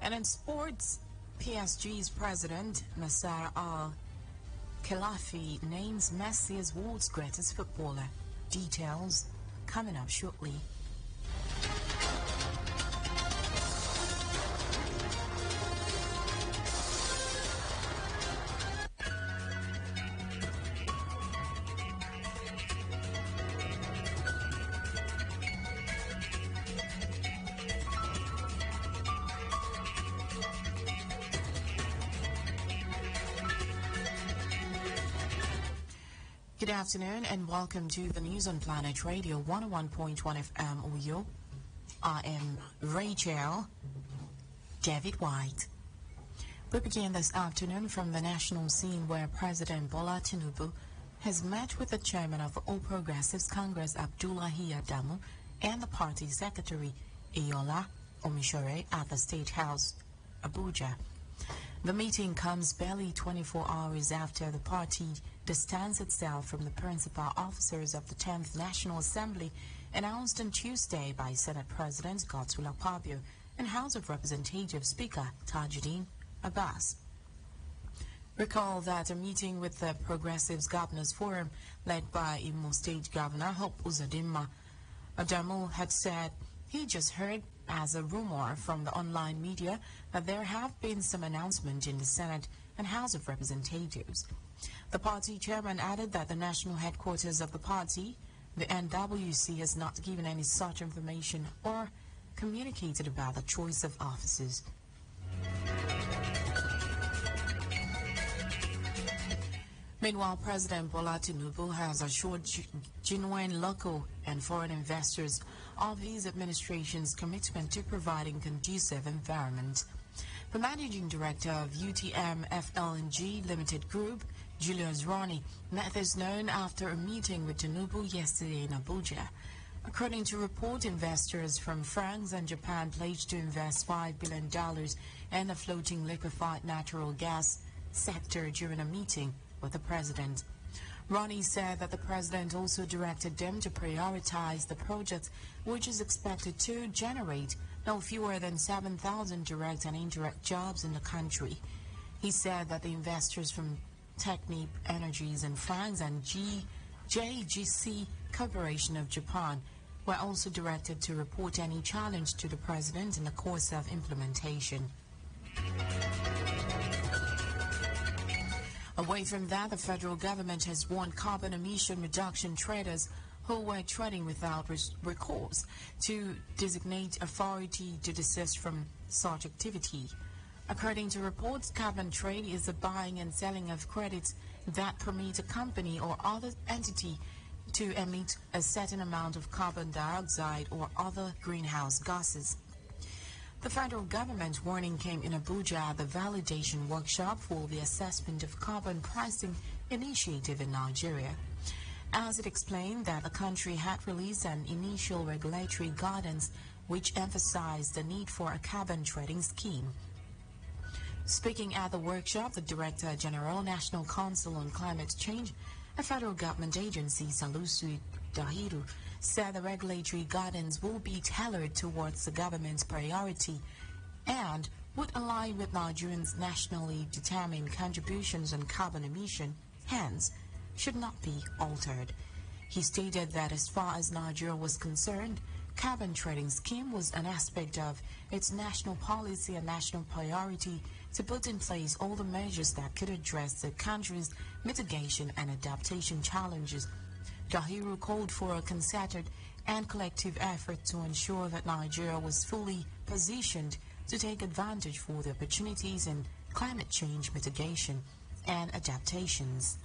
And in sports, PSG's president, Nasser Al-Khelaifi, names Messi as world's greatest footballer. Details coming up shortly. Good afternoon and welcome to the news on Planet Radio 101.1 FM Uyo. I am Rachel David White. We begin this afternoon from the national scene where President Bola Tinubu has met with the chairman of the All Progressives Congress Abdullahi Adamu and the party secretary Iola Omishore at the State House, Abuja. The meeting comes barely 24 hours after the party distanced itself from the principal officers of the 10th National Assembly announced on Tuesday by Senate President Godswill Akpabio and House of Representatives Speaker Tajuddin Abbas. Recall that a meeting with the Progressives Governors Forum led by Imo State Governor Hope Uzodinma Adamu had said he just heard as a rumor from the online media that there have been some announcements in the Senate and House of Representatives. The party chairman added that the national headquarters of the party, the NWC, has not given any such information or communicated about the choice of officers. Meanwhile, President Bola Tinubu has assured genuine local and foreign investors of his administration's commitment to providing conducive environment. The managing director of UTME FLNG Limited Group, Julius Ronnie, made this known after a meeting with Tinubu yesterday in Abuja. According to report, investors from France and Japan pledged to invest $5 billion in the floating liquefied natural gas sector during a meeting with the president. Ronnie said that the president also directed them to prioritize the project, which is expected to generate no fewer than 7,000 direct and indirect jobs in the country. He said that the investors from Technip Energies in France and JGC Corporation of Japan were also directed to report any challenge to the president in the course of implementation. Away from that, the federal government has warned carbon emission reduction traders who were trading without recourse to designate authority to desist from such activity. According to reports, carbon trade is the buying and selling of credits that permit a company or other entity to emit a certain amount of carbon dioxide or other greenhouse gases. The federal government warning came in Abuja at the validation workshop for the assessment of carbon pricing initiative in Nigeria, as it explained that the country had released an initial regulatory guidance which emphasized the need for a carbon trading scheme. Speaking at the workshop, the Director General, National Council on Climate Change, a federal government agency, Salusi Dahiru, said the regulatory guidance will be tailored towards the government's priority and would align with Nigerians' nationally determined contributions on carbon emission, hence should not be altered. He stated that as far as Nigeria was concerned, carbon trading scheme was an aspect of its national policy and national priority to put in place all the measures that could address the country's mitigation and adaptation challenges. Dahiru called for a concerted and collective effort to ensure that Nigeria was fully positioned to take advantage for the opportunities in climate change mitigation and adaptations.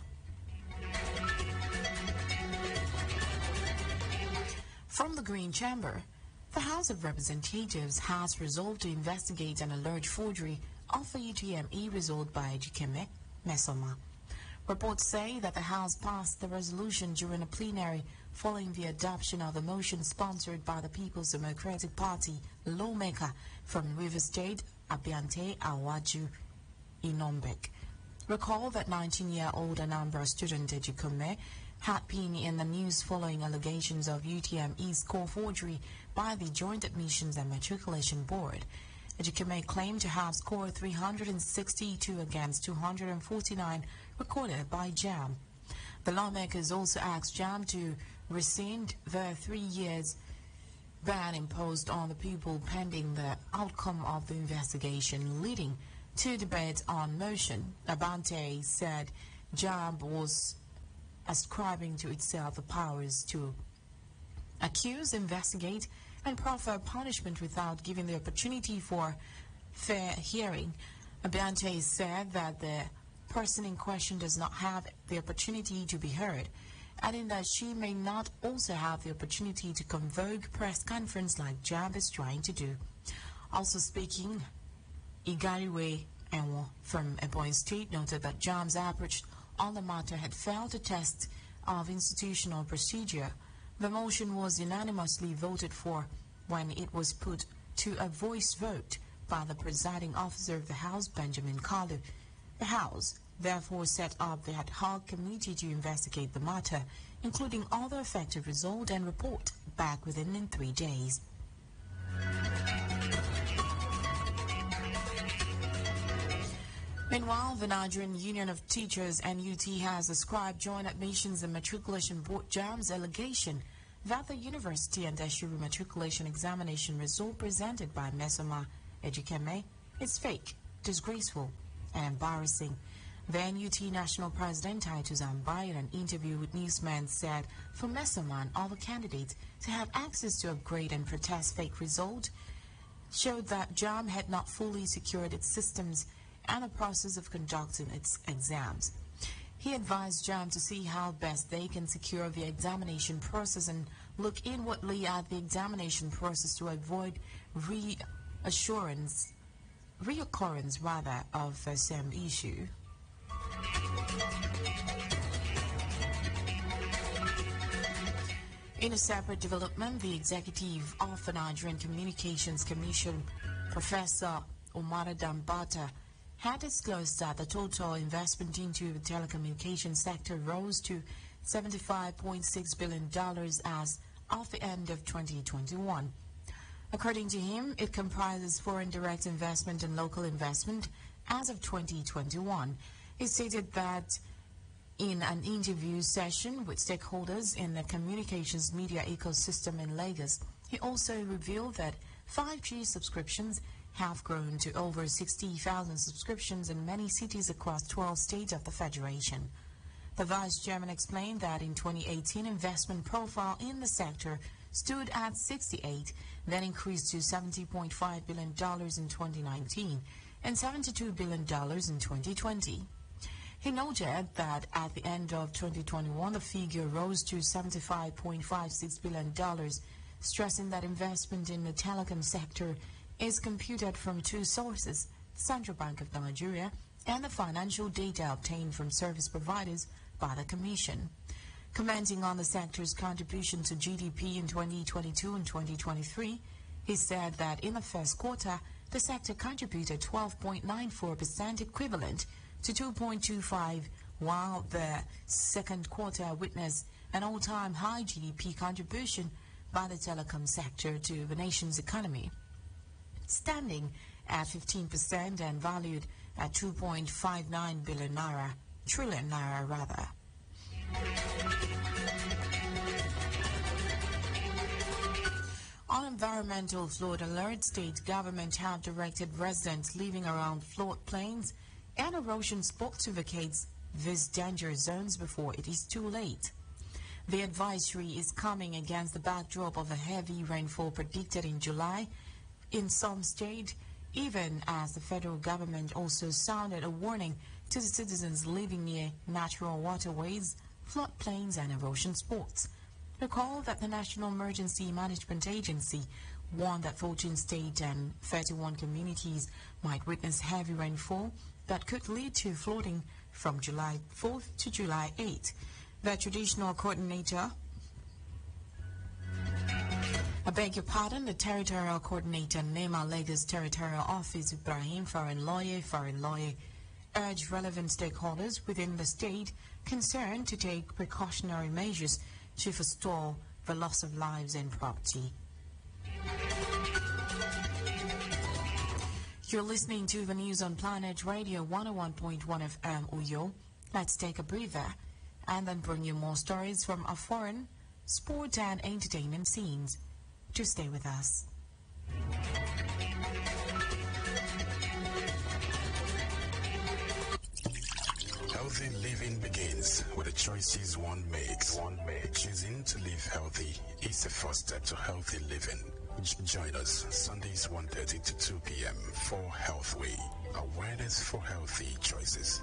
From the Green Chamber, the House of Representatives has resolved to investigate an alleged forgery of the UTME result by Ejikeme Mmesoma. Reports say that the House passed the resolution during a plenary following the adoption of a motion sponsored by the People's Democratic Party lawmaker from Rivers State, Abiante Awaju Inombek. Recall that 19-year-old Anambra student Ejikeme had been in the news following allegations of UTME score forgery by the Joint Admissions and Matriculation Board. Ejikeme claimed to have scored 362 against 249 recorded by JAM. The lawmakers also asked JAM to rescind the 3 years ban imposed on the people pending the outcome of the investigation, leading to debate on motion. Abante said JAM was ascribing to itself the powers to accuse, investigate, and proffer punishment without giving the opportunity for fair hearing. Abante said that the person in question does not have the opportunity to be heard, adding that she may not also have the opportunity to convoke press conference like JAM is trying to do. Also speaking, Igariwe Enwo from Ebonyi State noted that JAM's approach on the matter had failed a test of institutional procedure. The motion was unanimously voted for when it was put to a voice vote by the presiding officer of the House, Benjamin Kalu. The House therefore set up the ad hoc committee to investigate the matter, including all the affected result, and report back within 3 days. Meanwhile, the Nigerian Union of Teachers (NUT) has ascribed Joint Admissions and Matriculation Board JAM's allegation that the university and tertiary matriculation examination result presented by Mmesoma Ejikeme is fake, disgraceful, and embarrassing. The NUT National President Titus Ambai, in an interview with newsmen, said for Mmesoma and other candidates to have access to upgrade and protest fake result showed that JAM had not fully secured its systems and the process of conducting its exams. He advised JAM to see how best they can secure the examination process and look inwardly at the examination process to avoid reoccurrence of the same issue. In a separate development, the executive of the Nigerian Communications Commission, Professor Umar Dambata, had disclosed that the total investment into the telecommunications sector rose to $75.6 billion as of the end of 2021. According to him, it comprises foreign direct investment and local investment as of 2021. He stated that in an interview session with stakeholders in the communications media ecosystem in Lagos. He also revealed that 5G subscriptions have grown to over 60,000 subscriptions in many cities across 12 states of the Federation. The Vice Chairman explained that in 2018, investment profile in the sector stood at 68, then increased to $70.5 billion in 2019 and $72 billion in 2020. He noted that at the end of 2021, the figure rose to $75.56 billion, stressing that investment in the telecom sector is computed from two sources, the Central Bank of Nigeria and the financial data obtained from service providers by the Commission. Commenting on the sector's contribution to GDP in 2022 and 2023, he said that in the first quarter, the sector contributed 12.94% equivalent to 2.25, while the second quarter witnessed an all-time high GDP contribution by the telecom sector to the nation's economy, standing at 15% and valued at 2.59 trillion naira. On environmental flood alert, state government have directed residents living around floodplains and erosion spots to vacate these danger zones before it is too late. The advisory is coming against the backdrop of a heavy rainfall predicted in July in some states, even as the federal government also sounded a warning to the citizens living near natural waterways, floodplains, and erosion spots. Recall that the National Emergency Management Agency warned that 14 states and 31 communities might witness heavy rainfall that could lead to flooding from July 4th to July 8th. The traditional coordinator, the territorial coordinator, NEMA Lagos Territorial Office, Ibrahim Farinloye, urged relevant stakeholders within the state concerned to take precautionary measures to forestall the loss of lives and property. You're listening to the news on Planet Radio 101.1 FM Uyo. Let's take a breather and then bring you more stories from our foreign, sport and entertainment scenes. Just stay with us. Healthy living begins with the choices one makes. Choosing to live healthy is the first step to healthy living. Join us Sundays 1:30 to 2 p.m. for Healthway, awareness for healthy choices.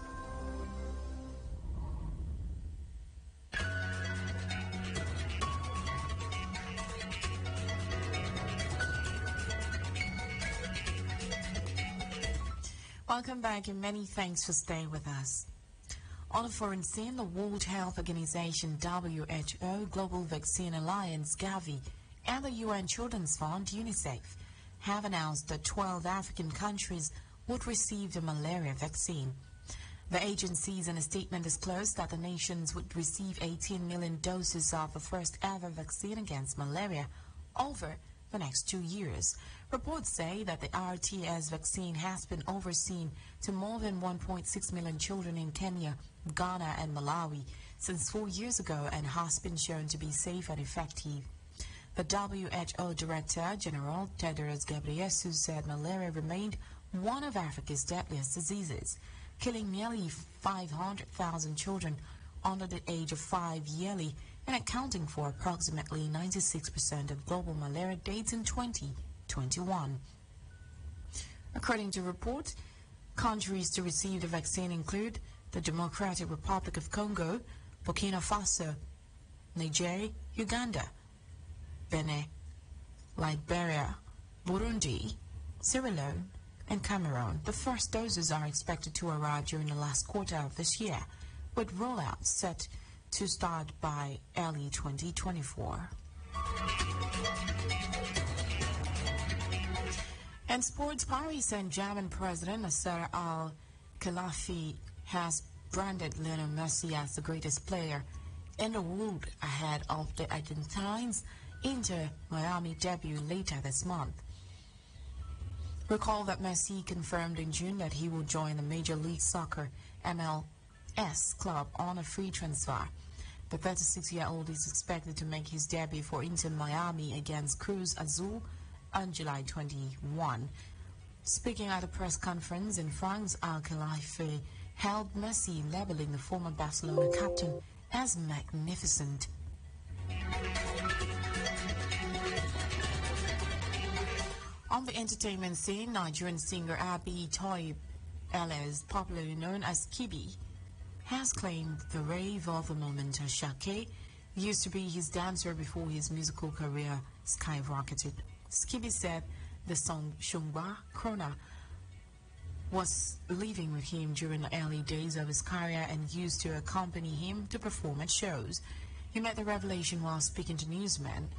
Welcome back and many thanks for staying with us. On a foreign scene, the World Health Organization WHO, Global Vaccine Alliance Gavi, and the UN Children's Fund UNICEF have announced that 12 African countries would receive the malaria vaccine. The agencies in a statement disclosed that the nations would receive 18 million doses of the first ever vaccine against malaria over the next 2 years. Reports say that the RTS vaccine has been overseen to more than 1.6 million children in Kenya, Ghana and Malawi since 4 years ago and has been shown to be safe and effective. The WHO Director General Tedros Ghebreyesus said malaria remained one of Africa's deadliest diseases, killing nearly 500,000 children under the age of 5 yearly and accounting for approximately 96% of global malaria deaths in 2021. According to reports, countries to receive the vaccine include the Democratic Republic of Congo, Burkina Faso, Niger, Uganda, Benin, Liberia, Burundi, Sierra Leone, and Cameroon. The first doses are expected to arrive during the last quarter of this year, with rollouts set to start by early 2024. In sports, Paris Saint-Germain president Nasser Al-Khelaifi has branded Lionel Messi as the greatest player in the world ahead of the Argentines' Inter Miami debut later this month. Recall that Messi confirmed in June that he will join the Major League Soccer MLS club on a free transfer. The 36-year-old is expected to make his debut for Inter Miami against Cruz Azul on July 21. Speaking at a press conference in France, Al-Khelaifi hailed Messi, labeling the former Barcelona captain as magnificent. On the entertainment scene, Nigerian singer Abi Toyib, alias popularly known as Kibi, has claimed the rave of the moment Ashake used to be his dancer before his musical career skyrocketed. Skibi said the song Shungba Krona was living with him during the early days of his career and used to accompany him to perform at shows. He made the revelation while speaking to newsmen.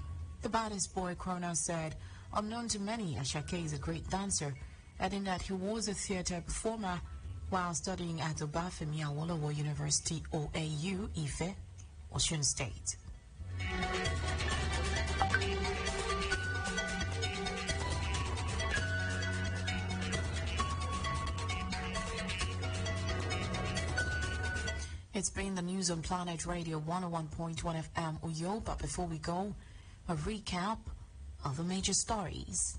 The baddest boy Krona said, "Unknown to many, Ashake is a great dancer," adding that he was a theater performer while studying at Obafemi Awolowo University, OAU, Ife, Osun State. It's been the news on Planet Radio 101.1 FM Uyo, but before we go, a recap of the major stories.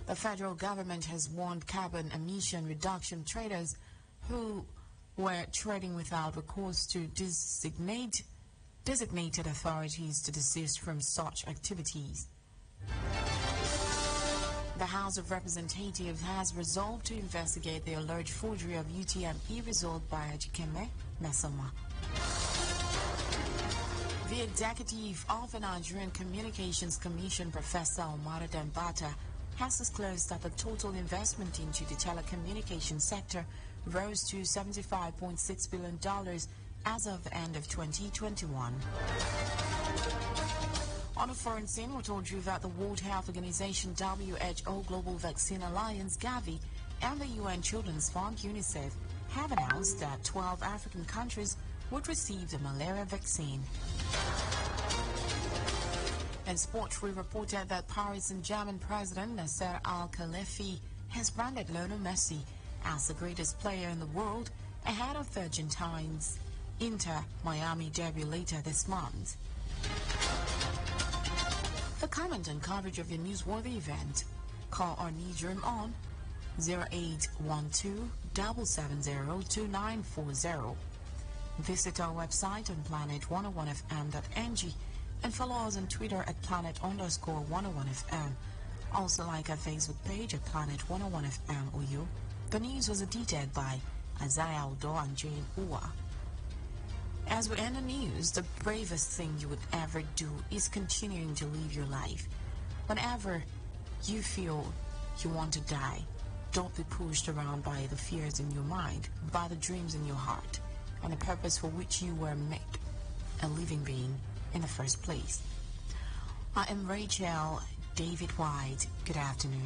The federal government has warned carbon emission reduction traders who were trading without recourse to designated authorities to desist from such activities. The House of Representatives has resolved to investigate the alleged forgery of UTME result by Ejikeme Mmesoma. The executive of the Nigerian Communications Commission, Professor Omar Dambata, has disclosed that the total investment into the telecommunications sector rose to $75.6 billion as of the end of 2021. On a foreign scene, we told you that the World Health Organization WHO, Global Vaccine Alliance Gavi, and the UN Children's Fund UNICEF have announced that 12 African countries would receive the malaria vaccine. In sport, we reported that Paris Saint-Germain president Nasser Al-Khelaifi has branded Lionel Messi as the greatest player in the world ahead of the Argentines' Inter Miami debut later this month. For comment and coverage of your newsworthy event, call our newsroom on 0812-770-2940. Visit our website on planet101fm.ng and follow us on Twitter at planet_101fm. Also like our Facebook page at planet101fm Uyo. The news was edited by Isaiah Odo and Jane Uwa. As we end the news, the bravest thing you would ever do is continuing to live your life. Whenever you feel you want to die, don't be pushed around by the fears in your mind, by the dreams in your heart, and the purpose for which you were made a living being in the first place. I am Rachel David White. Good afternoon.